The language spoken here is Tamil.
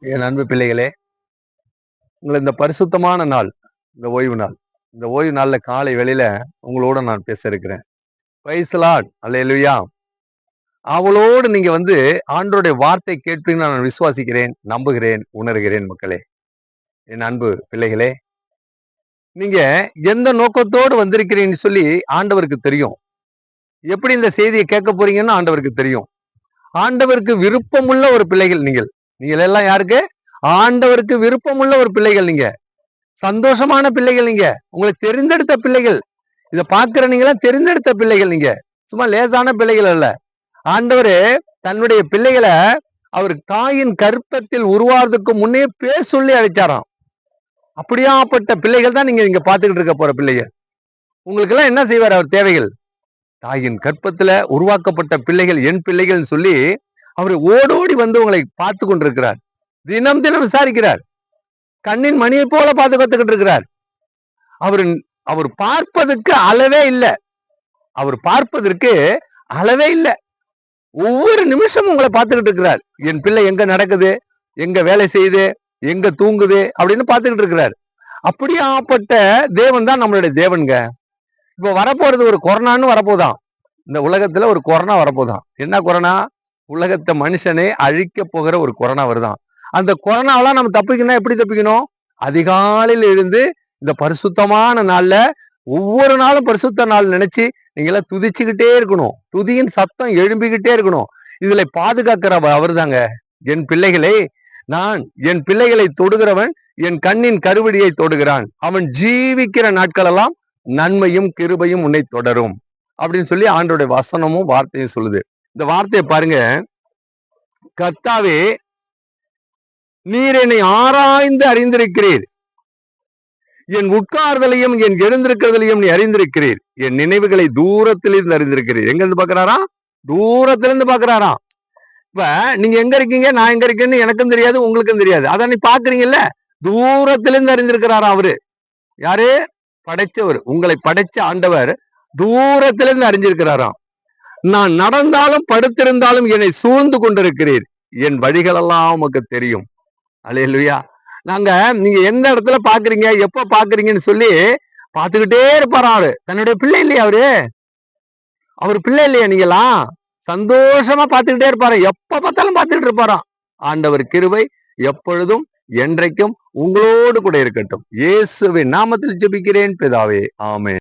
என் அன்பு பிள்ளைகளே, உங்களை இந்த பரிசுத்தமான நாள், இந்த ஓய்வு நாள், இந்த ஓய்வு நாள்ல காலை வேளையில உங்களோட நான் பேச இருக்கிறேன். Praise the Lord. அல்லேலூயா. அவளோடு நீங்க ஆண்டவருடைய வார்த்தை கேட்பீங்கன்னு நான் விசுவாசிக்கிறேன், நம்புகிறேன், உணர்கிறேன் மக்களே. என் அன்பு பிள்ளைகளே, நீங்க எந்த நோக்கத்தோடு வந்திருக்கிறீங்கன்னு சொல்லி ஆண்டவருக்கு தெரியும். எப்படி இந்த செய்தியை கேட்க போறீங்கன்னு ஆண்டவருக்கு தெரியும். ஆண்டவருக்கு விருப்பமுள்ள ஒரு பிள்ளைகள் நீங்கள். நீங்கள் எல்லாம் யாருக்கு? ஆண்டவருக்கு விருப்பமுள்ள ஒரு பிள்ளைகள் நீங்க. சந்தோஷமான பிள்ளைகள் நீங்க. உங்களை தெரிந்தெடுத்த பிள்ளைகள். இத பாக்குற நீங்களாம் தெரிந்தெடுத்த பிள்ளைகள் நீங்க. சும்மா லேசான பிள்ளைகள் அல்ல. ஆண்டவரு தன்னுடைய பிள்ளைகளை அவர் தாயின் கற்பத்தில் உருவாறதுக்கு முன்னே பேர் சொல்லி அழைச்சாராம். அப்படியாப்பட்ட பிள்ளைகள் தான் நீங்க இங்க பாத்துக்கிட்டு இருக்க போற பிள்ளைகள். உங்களுக்கு எல்லாம் என்ன செய்வார் அவர் தேவைகள்? தாயின் கற்பத்துல உருவாக்கப்பட்ட பிள்ளைகள் என் பிள்ளைகள் சொல்லி அவர் ஓடோடி உங்களை பார்த்து கொண்டிருக்கிறார். தினம் தினம் விசாரிக்கிறார். கண்ணின் மணியை போல பார்த்து கத்துக்கிட்டு இருக்கிறார். அவர் பார்ப்பதற்கு அளவே இல்லை. அவர் பார்ப்பதற்கு அளவே இல்லை. ஒவ்வொரு நிமிஷமும் உங்களை பார்த்துக்கிட்டு இருக்கிறார். என் பிள்ளை எங்க நடக்குது, எங்க வேலை செய்யுது, எங்க தூங்குது அப்படின்னு பார்த்துக்கிட்டு இருக்கிறார். அப்படியாப்பட்ட தேவன் தான் நம்மளுடைய தேவன்க. இப்ப வரப்போறது ஒரு கொரோனான்னு வரப்போதான். இந்த உலகத்துல ஒரு கொரோனா வரப்போதான். என்ன கொரோனா? உலகத்தை மனுஷனே அழிக்க போகிற ஒரு கொரோனா வருதான். அந்த கொரோனாவெல்லாம் நம்ம தப்பிக்கணும். எப்படி தப்பிக்கணும்? அதிகாலையில் எழுந்து இந்த பரிசுத்தமான நாள்ல ஒவ்வொரு நாளும் பரிசுத்த நாள் நினைச்சு நீங்க எல்லாம் துதிச்சுக்கிட்டே இருக்கணும். துதியின் சத்தம் எழும்பிக்கிட்டே இருக்கணும். இதுல பாதுகாக்கிற அவர் தாங்க. என் பிள்ளைகளை என் பிள்ளைகளை தொடுகிறவன் என் கண்ணின் கருவடியை தொடுகிறான். அவன் ஜீவிக்கிற நாட்கள் எல்லாம் நன்மையும் கிருபையும் உன்னை தொடரும் அப்படின்னு சொல்லி ஆண்டோடைய வசனமும் வார்த்தையும் சொல்லுது. இந்த வார்த்தையை பாருங்க. கர்த்தாவே, நீர் என்னை ஆராய்ந்து அறிந்திருக்கிறீர். என் உட்கார்தலையும் என் எழுந்திருக்கிறதையும் நீ அறிந்திருக்கிறீர். என் நினைவுகளை தூரத்திலிருந்து அறிந்திருக்கிறீர். எங்க இருந்து பாக்குறாரா? தூரத்திலிருந்து பாக்குறாரா. இப்ப நீங்க எங்க இருக்கீங்க, நான் எங்க இருக்கேன்னு எனக்கும் தெரியாது, உங்களுக்கும் தெரியாது. அதான் நீ பாக்குறீங்கல்ல, தூரத்திலிருந்து அறிந்திருக்கிறாரா அவரு. யாரு? படைச்சவர். உங்களை படைச்ச ஆண்டவர் தூரத்திலிருந்து அறிஞ்சிருக்கிறாராம். நான் நடந்தாலும் படுத்திருந்தாலும் என்னை சூழ்ந்து கொண்டிருக்கிறீர். என் வழிகளெல்லாம் உமக்கு தெரியும். அல்லேலூயா. நீங்க எந்த இடத்துல பாக்குறீங்க, எப்ப பாக்குறீங்கன்னு சொல்லி பாத்துக்கிட்டே இருப்பாராம் அவரு. தன்னுடைய பிள்ளை இல்லையா அவரு? அவர் பிள்ளை இல்லையா நீங்களாம்? சந்தோஷமா பாத்துக்கிட்டே இருப்பாரு. எப்ப பார்த்தாலும் பாத்துக்கிட்டு இருப்பாராம். ஆண்டவர் கிருபை எப்பொழுதும் என்றைக்கும் உங்களோடு கூட இருக்கட்டும். இயேசுவின் நாமத்தில் ஜெபிக்கிறேன் பிதாவே. ஆமென்.